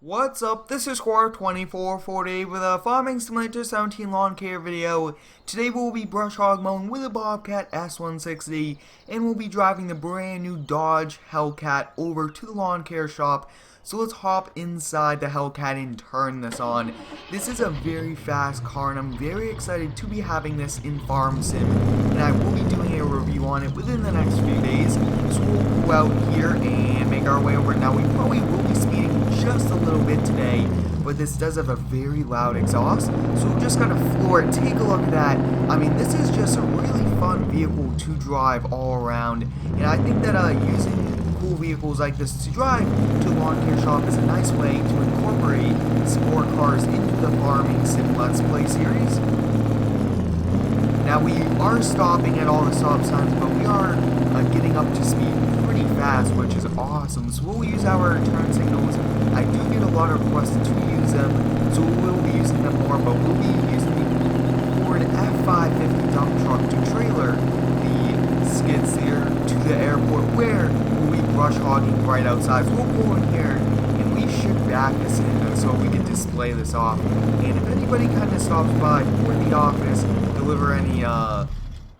What's up? This is Square2440 with a Farming Simulator 17 lawn care video. Today we'll be brush hog mowing with a Bobcat S160 and we'll be driving the brand new Dodge Hellcat over to the lawn care shop. So let's hop inside the Hellcat and turn this on. This is a very fast car and I'm very excited to be having this in Farm Sim. And I will be doing a review on it within the next few days. So we'll go out here and make our way over. Now we probably will be speeding just a little bit today, but this does have a very loud exhaust, so we're just gonna floor it. Take a look at that. I mean, this is just a really fun vehicle to drive all around, and I think that using cool vehicles like this to drive to the lawn care shop is a nice way to incorporate sport cars into the Farming Sim Let's Play series. Now we are stopping at all the stop signs, but we are getting up to speed pretty fast, which is awesome. So we'll use our turn signals. I do get a lot of requests to use them, so we'll be using them more, but we'll be using the Ford F550 dump truck to trailer the skid steer to the airport, where we'll be brush hogging right outside. So we'll pull in here, and we should back this in so we can display this off. And if anybody kind of stops by for the office, deliver any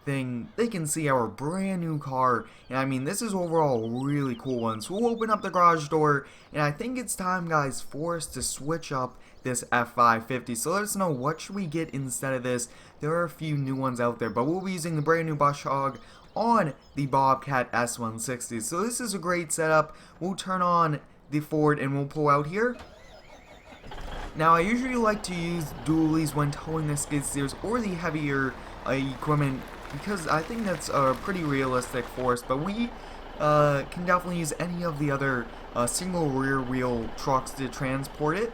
thing, they can see our brand new car. And I mean, this is overall a really cool one. So we'll open up the garage door, and I think it's time, guys, for us to switch up this F550. So let us know, what should we get instead of this? There are a few new ones out there, but we'll be using the brand new brush hog on the Bobcat S160. So this is a great setup. We'll turn on the Ford and we'll pull out here. Now I usually like to use dualies when towing the skid steers or the heavier equipment, because I think that's pretty realistic for us, but we can definitely use any of the other single rear wheel trucks to transport it.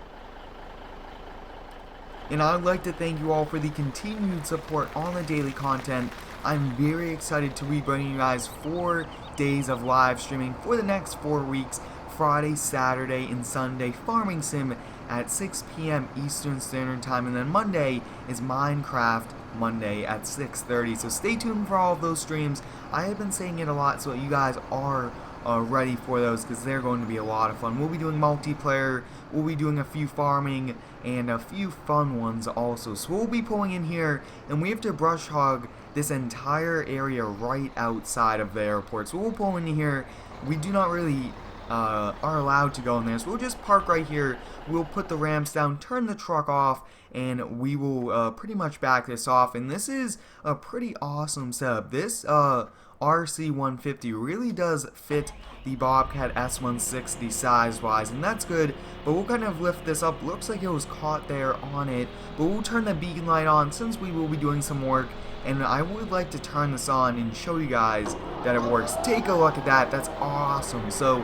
And I'd like to thank you all for the continued support on the daily content. I'm very excited to be bringing you guys 4 days of live streaming for the next 4 weeks, Friday, Saturday, and Sunday Farming Sim at 6 p.m. Eastern Standard Time, and then Monday is Minecraft Monday at 6:30. So stay tuned for all of those streams. I have been saying it a lot, so you guys are ready for those, because they're going to be a lot of fun. We'll be doing multiplayer, we'll be doing a few farming, and a few fun ones also. So we'll be pulling in here, and we have to brush hog this entire area right outside of the airport. So we'll pull in here. We do not really are allowed to go in there, so we'll just park right here. We'll put the ramps down, turn the truck off, and we will pretty much back this off. And this is a pretty awesome setup. This RC150 really does fit the Bobcat S160 size wise, and that's good. But we'll kind of lift this up. Looks like it was caught there on it, but we'll turn the beacon light on since we will be doing some work. And I would like to turn this on and show you guys that it works. Take a look at that. That's awesome. So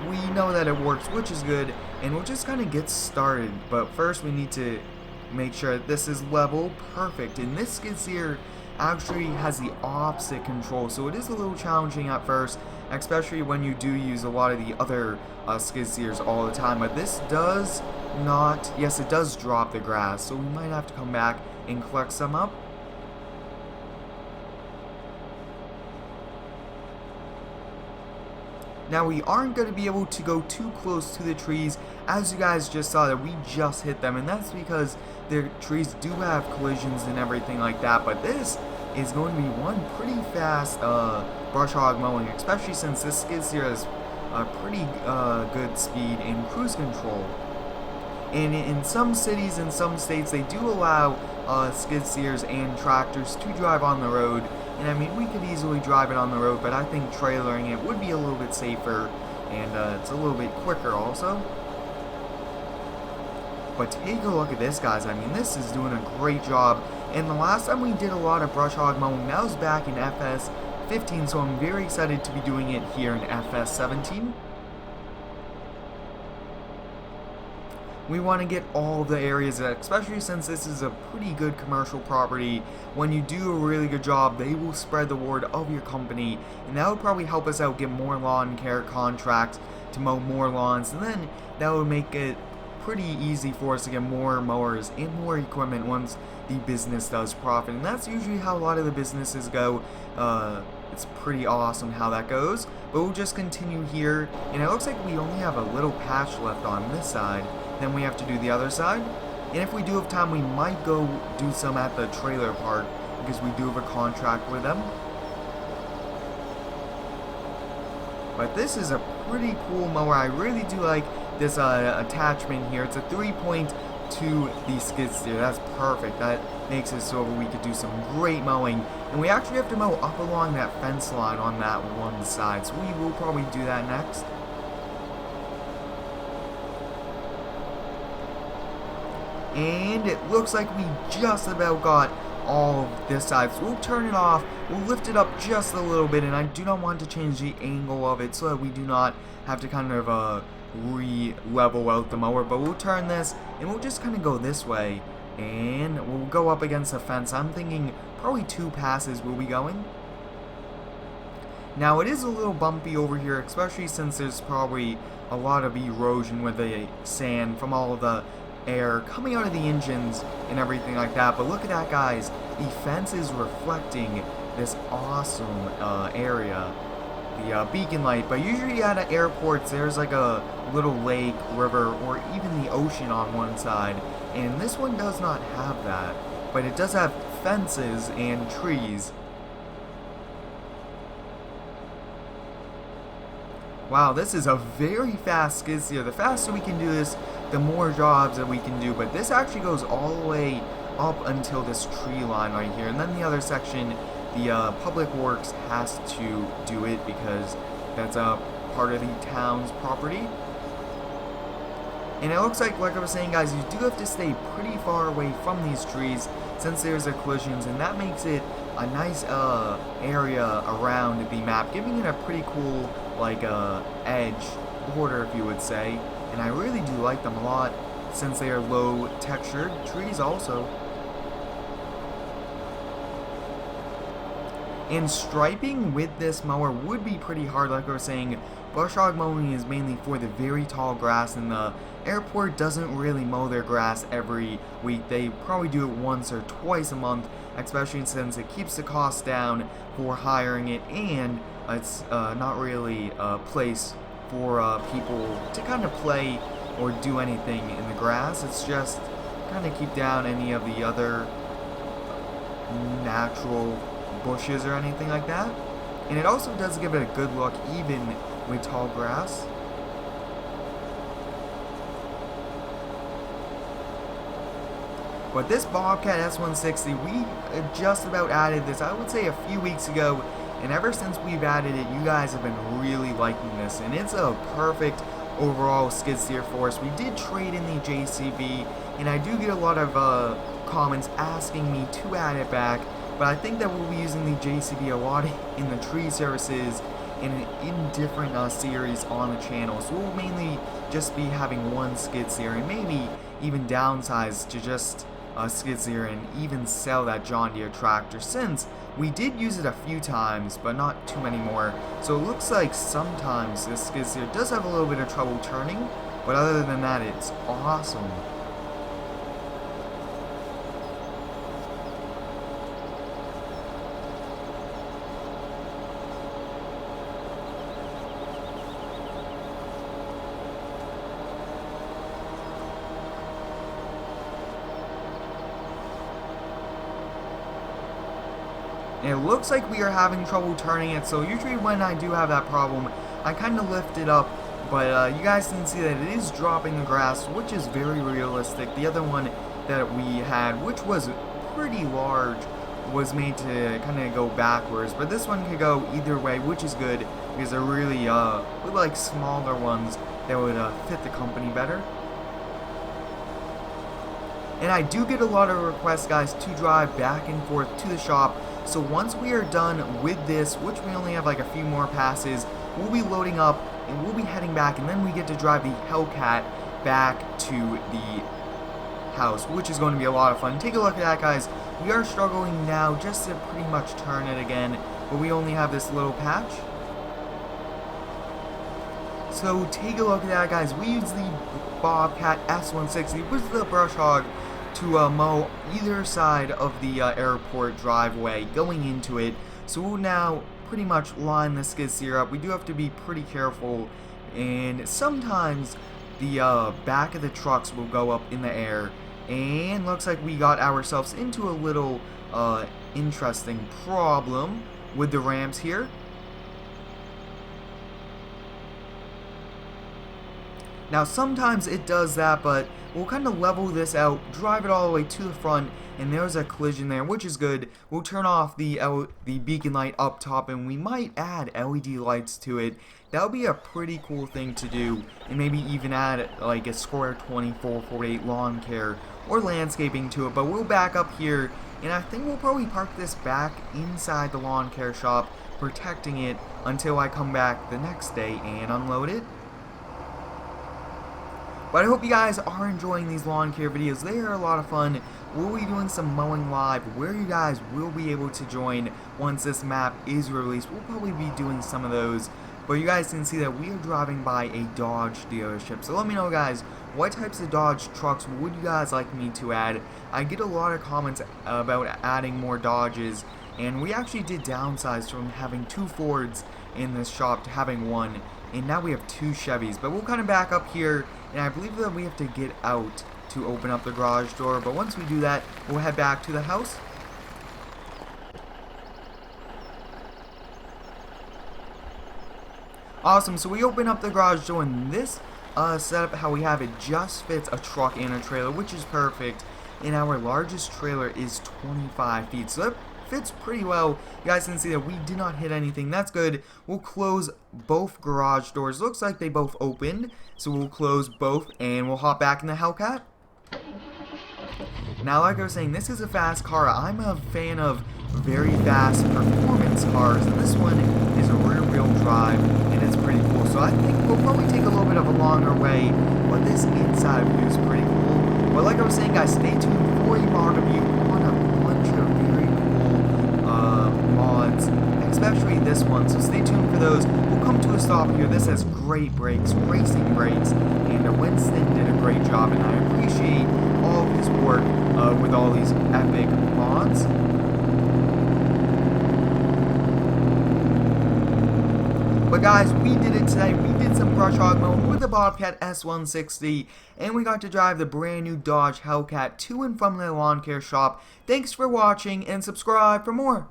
we know that it works, which is good, and we'll just kind of get started. But first we need to make sure that this is level perfect, and this skid steer actually has the opposite control, so it is a little challenging at first, especially when you do use a lot of the other skid steers all the time. But this does not, yes, it does drop the grass, so we might have to come back and collect some up. Now we aren't going to be able to go too close to the trees, as you guys just saw that we just hit them, and that's because the trees do have collisions and everything like that. But this is going to be one pretty fast brush hog mowing, especially since this skid steer has a pretty good speed and cruise control. And in some cities and some states, they do allow skid steers and tractors to drive on the road. And I mean, we could easily drive it on the road, but I think trailering it would be a little bit safer, and it's a little bit quicker also. But take a look at this, guys. I mean, this is doing a great job. And the last time we did a lot of brush hog mowing, that was back in FS15, so I'm very excited to be doing it here in FS17. We want to get all the areas, especially since this is a pretty good commercial property. When you do a really good job, they will spread the word of your company, and that would probably help us out get more lawn care contracts to mow more lawns, and then that would make it pretty easy for us to get more mowers and more equipment once the business does profit. And that's usually how a lot of the businesses go. It's pretty awesome how that goes. But we'll just continue here, and it looks like we only have a little patch left on this side. Then we have to do the other side. And if we do have time, we might go do some at the trailer park, because we do have a contract with them. But this is a pretty cool mower. I really do like this attachment here. It's a 3-point to the skid steer. That's perfect. That makes it so we could do some great mowing. And we actually have to mow up along that fence line on that one side. So we will probably do that next. And it looks like we just about got all of this side. So we'll turn it off. We'll lift it up just a little bit. And I do not want to change the angle of it so that we do not have to kind of re-level out the mower. But we'll turn this and we'll just kind of go this way. And we'll go up against the fence. I'm thinking probably 2 passes we'll be going. Now it is a little bumpy over here, especially since there's probably a lot of erosion with the sand from all of the air coming out of the engines and everything like that. But look at that, guys. The fence is reflecting this awesome area, the beacon light. But usually at airports there's like a little lake, river, or even the ocean on one side, and this one does not have that, but it does have fences and trees. Wow, this is a very fast skid steer. The faster we can do this, the more jobs that we can do. But this actually goes all the way up until this tree line right here. And then the other section, the Public Works has to do it because that's a part of the town's property. And it looks like I was saying, guys, you do have to stay pretty far away from these trees since there's a collisions. And that makes it a nice area around the map, giving it a pretty cool edge border, if you would say. And I really do like them a lot since they are low textured trees also. And striping with this mower would be pretty hard. Like I was saying, brush hog mowing is mainly for the very tall grass, and the airport doesn't really mow their grass every week. They probably do it once or twice a month, especially since it keeps the cost down for hiring it, and it's not really a place for people to kind of play or do anything in the grass. It's just kind of keep down any of the other natural bushes or anything like that. And it also does give it a good look even with tall grass. But this Bobcat S160, we just about added this, I would say, a few weeks ago. And ever since we've added it, you guys have been really liking this. And it's a perfect overall skid steer for us. We did trade in the JCB, and I do get a lot of comments asking me to add it back. But I think that we'll be using the JCB a lot in the tree services and in different series on the channel. So we'll mainly just be having one skid steer, and maybe even downsize to just a skid steer and even sell that John Deere tractor, since we did use it a few times but not too many more. So it looks like sometimes this skid steer does have a little bit of trouble turning, but other than that, it's awesome. And it looks like we are having trouble turning it, so usually when I do have that problem, I kind of lift it up, but you guys can see that it is dropping the grass, which is very realistic. The other one that we had, which was pretty large, was made to kind of go backwards, but this one could go either way, which is good, because they're really, we like smaller ones that would fit the company better. And I do get a lot of requests, guys, to drive back and forth to the shop. So once we are done with this, which we only have like a few more passes, we'll be loading up and we'll be heading back, and then we get to drive the Hellcat back to the house, which is going to be a lot of fun. Take a look at that, guys. We are struggling now just to pretty much turn it again, but we only have this little patch. So take a look at that, guys. We use the Bobcat S160 with the brush hog to mow either side of the airport driveway going into it. So we'll now pretty much line the skid steer up. We do have to be pretty careful, and sometimes the back of the trucks will go up in the air, and looks like we got ourselves into a little interesting problem with the ramps here. Now sometimes it does that, but we'll kind of level this out, drive it all the way to the front, and there's a collision there, which is good. We'll turn off the beacon light up top, and we might add LED lights to it. That would be a pretty cool thing to do, and maybe even add like a Square 2448 lawn care or landscaping to it. But we'll back up here, and I think we'll probably park this back inside the lawn care shop, protecting it until I come back the next day and unload it. But I hope you guys are enjoying these lawn care videos. They are a lot of fun. We'll be doing some mowing live where you guys will be able to join once this map is released. We'll probably be doing some of those. But you guys can see that we are driving by a Dodge dealership. So let me know, guys, what types of Dodge trucks would you guys like me to add? I get a lot of comments about adding more Dodges. And we actually did downsize from having 2 Fords in this shop to having 1. And now we have 2 Chevys. But we'll kind of back up here, and I believe that we have to get out to open up the garage door. But once we do that, we'll head back to the house. Awesome, so we open up the garage door, and this setup, how we have it, just fits a truck and a trailer, which is perfect. And our largest trailer is 25 feet, so that fits pretty well. You guys can see that we did not hit anything. That's good. We'll close both garage doors. Looks like they both opened, so we'll close both, and we'll hop back in the Hellcat. Now, like I was saying, this is a fast car. I'm a fan of very fast performance cars, and this one is a rear-wheel drive, and it's pretty cool. So I think we'll probably take a little bit of a longer way, but this inside view is pretty cool. But like I was saying, guys, stay tuned for a mod review on a bunch of very cool mods, especially this one. So stay tuned for those. We'll come to a stop here. This has great brakes, racing brakes, and Winston did a great job, and I appreciate all of his work with all these epic mods. But guys, we did it today. We did some brush hog mowing with the Bobcat S160, and we got to drive the brand new Dodge Hellcat to and from the lawn care shop. Thanks for watching, and subscribe for more.